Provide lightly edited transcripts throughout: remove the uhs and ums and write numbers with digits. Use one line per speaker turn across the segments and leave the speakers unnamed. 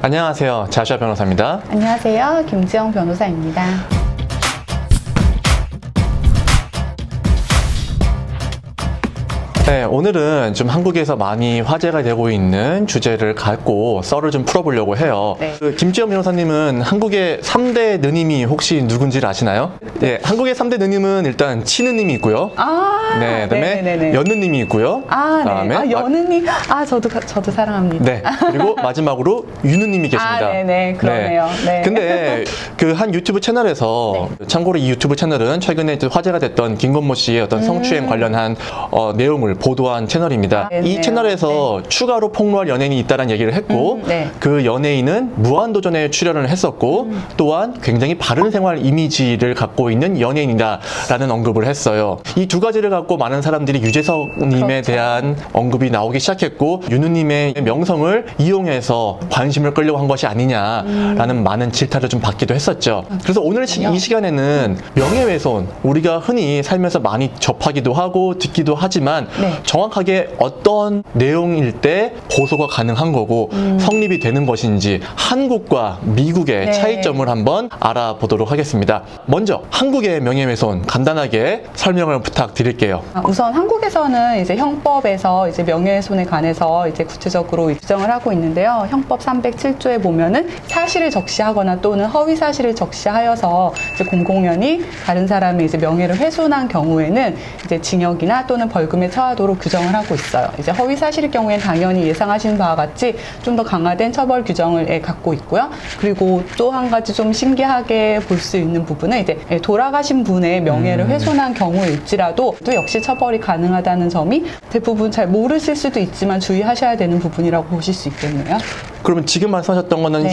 안녕하세요. 자슈아 변호사입니다.
안녕하세요. 김지영 변호사입니다.
네, 오늘은 좀 한국에서 많이 화제가 되고 있는 주제를 갖고 썰을 좀 풀어보려고 해요.
네.
김지영 변호사님은 한국의 3대 느님이 혹시 누군지를 아시나요? 네, 한국의 3대 느님은 일단 치느님이 있고요. 네, 그다음에
네네네네.
연느님이 있고요.
네. 연우님. 저도 사랑합니다.
네, 그리고 마지막으로 유느님이 계십니다.
네네. 그러네요. 네.
근데 그 한 유튜브 채널에서 참고로 이 유튜브 채널은 최근에 이제 화제가 됐던 김건모 씨의 어떤 성추행 관련한 내용을 보도한 채널입니다. 이 채널에서 추가로 폭로할 연예인이 있다는 얘기를 했고 그 연예인은 무한도전에 출연을 했었고 또한 굉장히 바른 생활 이미지를 갖고 있는 연예인이다라는 언급을 했어요. 이 두 가지를 갖고 많은 사람들이 유재석님에 대한 언급이 나오기 시작했고 유느님의 명성을 이용해서 관심을 끌려고 한 것이 아니냐라는 많은 질타를 좀 받기도 했었죠. 그래서 오늘 이 시간에는 명예훼손, 우리가 흔히 살면서 많이 접하기도 하고 듣기도 하지만 정확하게 어떤 내용일 때 고소가 가능한 거고 성립이 되는 것인지 한국과 미국의 차이점을 한번 알아보도록 하겠습니다. 먼저 한국의 명예훼손 간단하게 설명을 부탁드릴게요.
우선 한국에서는 이제 형법에서 이제 명예훼손에 관해서 이제 구체적으로 규정을 하고 있는데요. 형법 307조에 보면은 사실을 적시하거나 또는 허위 사실을 적시하여서 이제 공공연히 다른 사람의 이제 명예를 훼손한 경우에는 이제 징역이나 또는 벌금에 처하도록 규정을 하고 있어요. 이제 허위 사실일 경우에는 당연히 예상하시는 바와 같이 좀 더 강화된 처벌 규정을 갖고 있고요. 그리고 또 한 가지 좀 신기하게 볼 수 있는 부분은 이제 돌아가신 분의 명예를 훼손한 경우일지라도 또 역시 처벌이 가능하다는 점이 대부분 잘 모르실 수도 있지만 주의하셔야 되는 부분이라고 보실 수 있겠네요.
그러면 지금 말씀하셨던 거는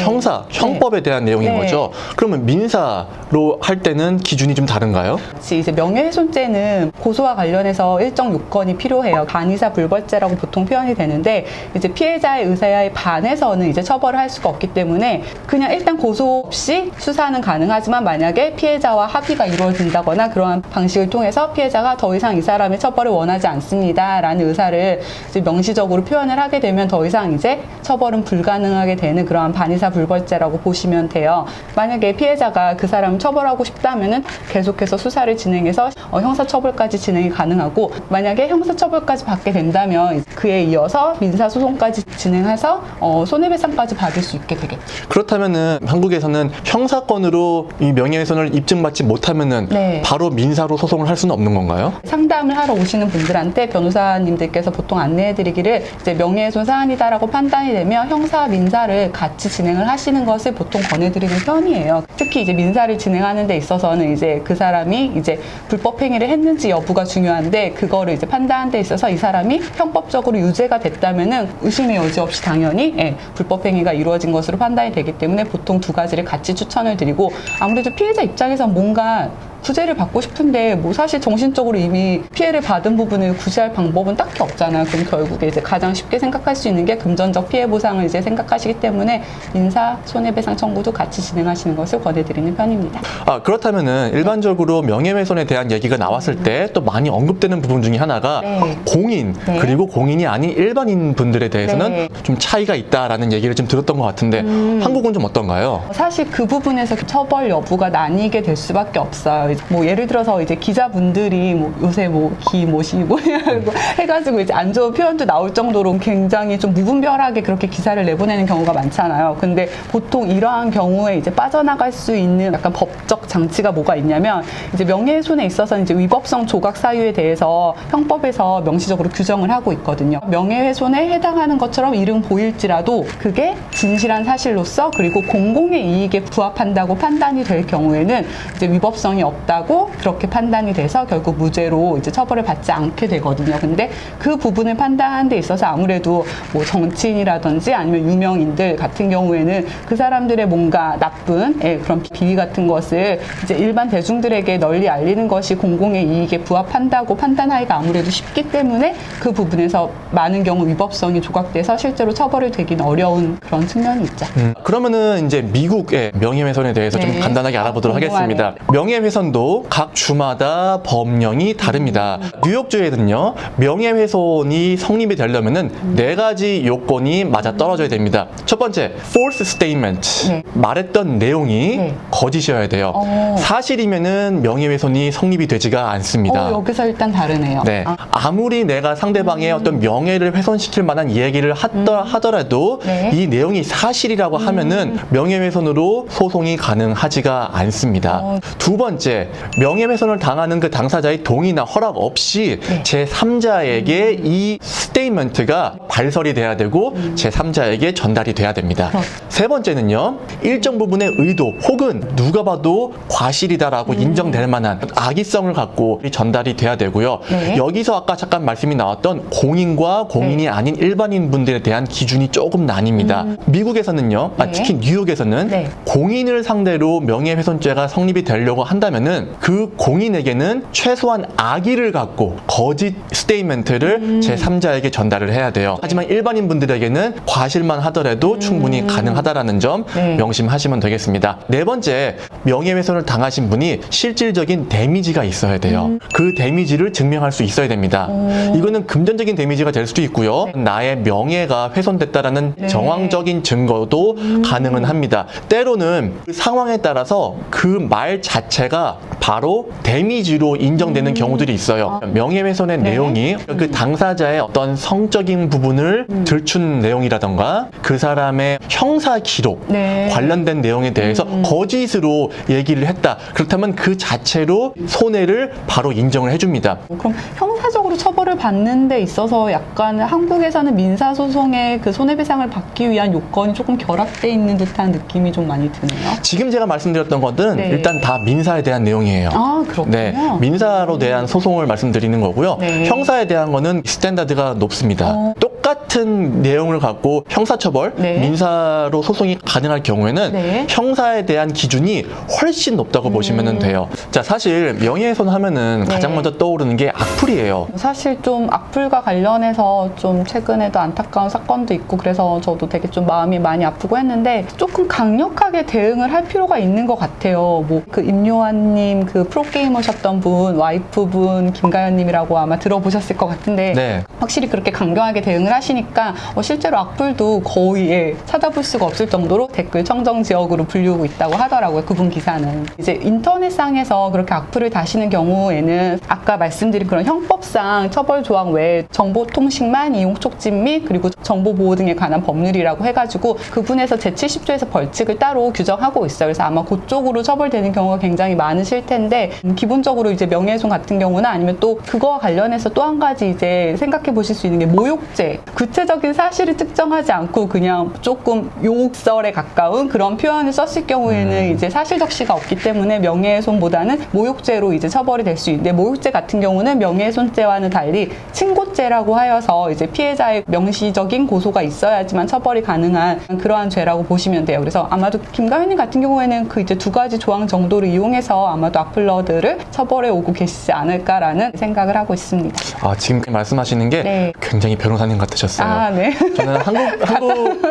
형법에 대한 내용인 거죠? 그러면 민사로 할 때는 기준이 좀 다른가요?
이제 명예훼손죄는 고소와 관련해서 일정 요건이 필요해요. 반의사 불벌죄라고 보통 표현이 되는데 이제 피해자의 의사에 반해서는 이제 처벌을 할 수가 없기 때문에 그냥 일단 고소 없이 수사는 가능하지만 만약에 피해자와 합의가 이루어진다거나 그러한 방식을 통해서 피해자가 더 이상 이 사람의 처벌을 원하지 않습니다라는 의사를 이제 명시적으로 표현을 하게 되면 더 이상 이제 처벌은 불가능하게 되는 그러한 반의사 불벌죄라고 보시면 돼요. 만약에 피해자가 그 사람을 처벌하고 싶다면은 계속해서 수사를 진행해서 형사처벌까지 진행이 가능하고 만약에 형사처벌까지 받게 된다면 그에 이어서 민사소송까지 진행해서 손해배상까지 받을 수 있게 되겠죠.
그렇다면은 한국에서는 형사건으로 이 명예훼손을 입증받지 못하면은 바로 민사로 소송을 할 수는 없는 건가요?
상담을 하러 오시는 분들한테 변호사님들께서 보통 안내해드리기를 이제 명예훼손 사안이다라고 판단이 되면 형사, 민사를 같이 진행을 하시는 것을 보통 권해드리는 편이에요. 특히 이제 민사를 진행하는 데 있어서는 이제 그 사람이 이제 불법 행위를 했는지 여부가 중요한데 그거를 이제 판단하는 데 있어서 이 사람이 형법적으로 유죄가 됐다면은 의심의 여지 없이 당연히 불법 행위가 이루어진 것으로 판단이 되기 때문에 보통 두 가지를 같이 추천을 드리고 아무래도 피해자 입장에서 뭔가 구제를 받고 싶은데 뭐 사실 정신적으로 이미 피해를 받은 부분을 구제할 방법은 딱히 없잖아요. 그럼 결국에 이제 가장 쉽게 생각할 수 있는 게 금전적 피해 보상을 이제 생각하시기 때문에 민사 손해배상 청구도 같이 진행하시는 것을 권해드리는 편입니다.
그렇다면은 일반적으로 명예훼손에 대한 얘기가 나왔을 때 또 많이 언급되는 부분 중에 하나가 공인 그리고 공인이 아닌 일반인 분들에 대해서는 좀 차이가 있다라는 얘기를 좀 들었던 것 같은데 한국은 좀 어떤가요?
사실 그 부분에서 처벌 여부가 나뉘게 될 수밖에 없어요. 뭐 예를 들어서 이제 기자분들이 뭐 요새 뭐 기모시 뭐냐고 해가지고 이제 안 좋은 표현도 나올 정도로 굉장히 좀 무분별하게 그렇게 기사를 내보내는 경우가 많잖아요. 근데 보통 이러한 경우에 이제 빠져나갈 수 있는 약간 법적 장치가 뭐가 있냐면 이제 명예훼손에 있어서 이제 위법성 조각 사유에 대해서 형법에서 명시적으로 규정을 하고 있거든요. 명예훼손에 해당하는 것처럼 이름 보일지라도 그게 진실한 사실로서 그리고 공공의 이익에 부합한다고 판단이 될 경우에는 이제 위법성이 없다고 그렇게 판단이 돼서 결국 무죄로 이제 처벌을 받지 않게 되거든요. 근데 그 부분을 판단하는 데 있어서 아무래도 뭐 정치인이라든지 아니면 유명인들 같은 경우에는 그 사람들의 뭔가 나쁜 그런 비위 같은 것을 이제 일반 대중들에게 널리 알리는 것이 공공의 이익에 부합한다고 판단하기가 아무래도 쉽기 때문에 그 부분에서 많은 경우 위법성이 조각돼서 실제로 처벌이 되긴 어려운 그런 측면이 있죠.
그러면은 이제 미국의 명예훼손에 대해서 좀 간단하게 알아보도록 하겠습니다. 명예훼손 법령도 각 주마다 법령이 다릅니다. 뉴욕주에는요, 명예훼손이 성립이 되려면은 네 가지 요건이 맞아 떨어져야 됩니다. 첫 번째, false statement.
네.
말했던 내용이
네.
거짓이어야 돼요. 사실이면은 명예훼손이 성립이 되지가 않습니다.
여기서 일단 다르네요.
네. 아무리 내가 상대방의 어떤 명예를 훼손시킬 만한 얘기를 하더라도
네.
이 내용이 사실이라고 하면은 명예훼손으로 소송이 가능하지가 않습니다. 두 번째, 명예훼손을 당하는 그 당사자의 동의나 허락 없이
네.
제3자에게 이 스테이트먼트가 발설이 돼야 되고 제3자에게 전달이 돼야 됩니다. 세 번째는요, 일정 부분의 의도 혹은 누가 봐도 과실이다라고 인정될 만한 악의성을 갖고 전달이 돼야 되고요.
네.
여기서 아까 잠깐 말씀이 나왔던 공인과 공인이
네.
아닌 일반인 분들에 대한 기준이 조금 나뉩니다. 미국에서는요,
네.
특히 뉴욕에서는
네.
공인을 상대로 명예훼손죄가 성립이 되려고 한다면은 그 공인에게는 최소한 악의를 갖고 거짓 스테이트먼트를 제3자에게 전달을 해야 돼요. 하지만 일반인 분들에게는 과실만 하더라도 충분히 가능하다라는 점
네.
명심하시면 되겠습니다. 네 번째, 명예훼손을 당하신 분이 실질적인 데미지가 있어야 돼요. 그 데미지를 증명할 수 있어야 됩니다. 이거는 금전적인 데미지가 될 수도 있고요.
네.
나의 명예가 훼손됐다라는
네.
정황적인 증거도 가능은 합니다. 때로는 그 상황에 따라서 그 말 자체가 바로 데미지로 인정되는 경우들이 있어요. 명예훼손의
네.
내용이 그 당사자의 어떤 성적인 부분을 들춘 내용이라던가 그 사람의 형사 기록
네.
관련된 내용에 대해서 거짓으로 얘기를 했다. 그렇다면 그 자체로 손해를 바로 인정을 해줍니다.
그럼 형사적으로 처벌을 받는 데 있어서 약간 한국에서는 민사소송의 그 손해배상을 받기 위한 요건이 조금 결합돼 있는 듯한 느낌이 좀 많이 드네요.
지금 제가 말씀드렸던 것은
네.
일단 다 민사에 대한 내용이에요.
아, 그렇군요.
네, 민사로 대한 소송을 말씀드리는 거고요.
네.
형사에 대한 거는 스탠다드가 높습니다. 똑같은 내용을 갖고 형사처벌,
네.
민사로 소송이 가능할 경우에는
네.
형사에 대한 기준이 훨씬 높다고 보시면 돼요. 자, 사실 명예훼손 하면은
네.
가장 먼저 떠오르는 게 악플이에요.
사실 좀 악플과 관련해서 좀 최근에도 안타까운 사건도 있고 그래서 저도 되게 좀 마음이 많이 아프고 했는데 조금 강력하게 대응을 할 필요가 있는 것 같아요. 뭐 그 임요한님 그 프로게이머셨던 분, 와이프분 김가연님이라고 아마 들어보셨을 것 같은데
네.
확실히 그렇게 강경하게 대응을 하시니까 실제로 악플도 거의 찾아볼 수가 없을 정도로 댓글 청정 지역으로 불리우고 있다고 하더라고요. 그분 기사는. 이제 인터넷상에서 그렇게 악플을 다시는 경우에는 아까 말씀드린 그런 형법상 처벌 조항 외에 정보통신망 이용 촉진 및 그리고 정보보호 등에 관한 법률이라고 해가지고 그분에서 제70조에서 벌칙을 따로 규정하고 있어요. 그래서 아마 그쪽으로 처벌되는 경우가 굉장히 많으실 텐데 기본적으로 이제 명예훼손 같은 경우나 아니면 또 그거와 관련해서 또 한 가지 이제 생각해 보실 수 있는 게 모욕죄. 구체적인 사실을 특정하지 않고 그냥 조금 욕설에 가까운 그런 표현을 썼을 경우에는 이제 사실 적시가 없기 때문에 명예훼손보다는 모욕죄로 이제 처벌이 될 수 있는데 모욕죄 같은 경우는 명예훼손죄와는 달리 친고죄라고 하여서 이제 피해자의 명시적인 고소가 있어야지만 처벌이 가능한 그러한 죄라고 보시면 돼요. 그래서 아마도 김가현님 같은 경우에는 그 이제 두 가지 조항 정도를 이용해서 아마도 악플러들을 처벌해 오고 계시지 않을까라는 생각을 하고 있습니다.
아, 지금 말씀하시는 게
네.
굉장히 변호사님 같으셨어요.
아, 네.
저는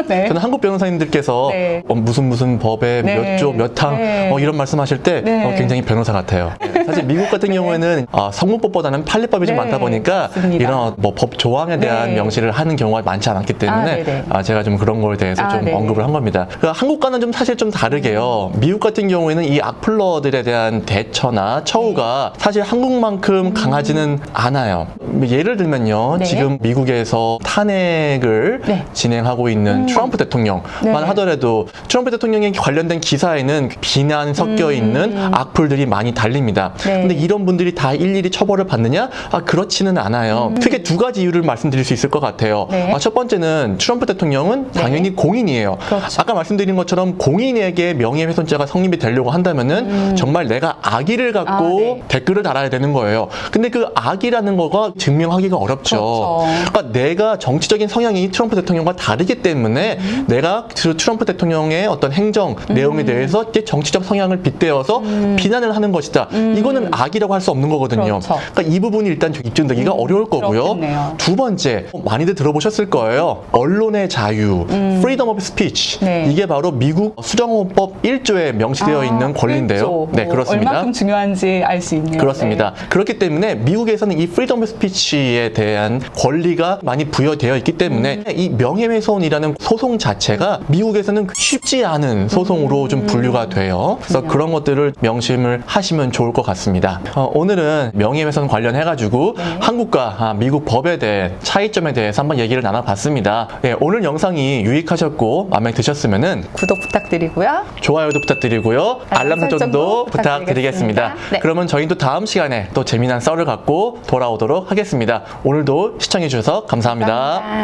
네.
저는 한국 변호사님들께서
네.
무슨 법에
네.
몇 조, 몇 항,
네.
이런 말씀하실 때
네.
굉장히 변호사 같아요. 사실 미국 같은 경우에는 성문법보다는 판례법이 좀
네.
많다 보니까
맞습니다.
이런 뭐 법 조항에 대한
네.
명시를 하는 경우가 많지 않았기 때문에
네네.
제가 좀 그런 거에 대해서 좀
네네.
언급을 한 겁니다. 한국과는 좀 사실 좀 다르게요. 미국 같은 경우에는 이 악플러들에 대한 대처나 처우가 사실 한국만큼 강하지는 않아요. 예를 들면요.
네.
지금 미국에서 탄핵을
네.
진행하고 있는 트럼프 대통령만
네.
하더라도 트럼프 대통령에 관련된 기사에는 비난 섞여 있는 악플들이 많이 달립니다.
네.
근데 이런 분들이 다 일일이 처벌을 받느냐? 그렇지는 않아요. 크게 두 가지 이유를 말씀드릴 수 있을 것 같아요.
네.
첫 번째는 트럼프 대통령은 당연히 공인이에요.
그렇죠.
아까 말씀드린 것처럼 공인에게 명예훼손죄가 성립이 되려고 한다면은 정말 내가 악의를 갖고
네.
댓글을 달아야 되는 거예요. 근데 그 악의라는 거가 증명하기가 어렵죠.
그렇죠.
그러니까 내가 정치적인 성향이 트럼프 대통령과 다르기 때문에 내가 트럼프 대통령의 어떤 행정 내용에 대해서 이제 정치적 성향을 빗대어서 비난을 하는 것이다. 이거는 악이라고 할 수 없는 거거든요.
그렇죠.
그러니까 이 부분이 일단 입증되기가 어려울 거고요.
그렇겠네요.
두 번째, 많이들 들어보셨을 거예요. 언론의 자유, freedom of speech.
네.
이게 바로 미국 수정헌법 1조에 명시되어 있는 권리인데요.
1조.
네, 그렇습니다.
얼마만큼 중요한지 알 수 있네요.
그렇습니다. 그렇기 때문에 미국에서는 이 프리덤 오브 스피치에 대한 권리가 많이 부여되어 있기 때문에 이 명예훼손이라는 소송 자체가 미국에서는 쉽지 않은 소송으로 좀 분류가 돼요. 그래서 그런 것들을 명심을 하시면 좋을 것 같습니다. 오늘은 명예훼손 관련해가지고 한국과 미국 법에 대해 차이점에 대해서 한번 얘기를 나눠봤습니다. 네, 오늘 영상이 유익하셨고 마음에 드셨으면은
구독 부탁드리고요.
좋아요도 부탁드리고요. 알람 설정도 부탁드리겠습니다.
네.
그러면 저희도 다음 시간에 또 재미난 썰을 갖고 돌아오도록 하겠습니다. 오늘도 시청해 주셔서 감사합니다.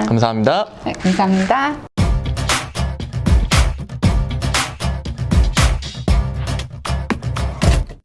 감사합니다.
감사합니다.
네, 감사합니다.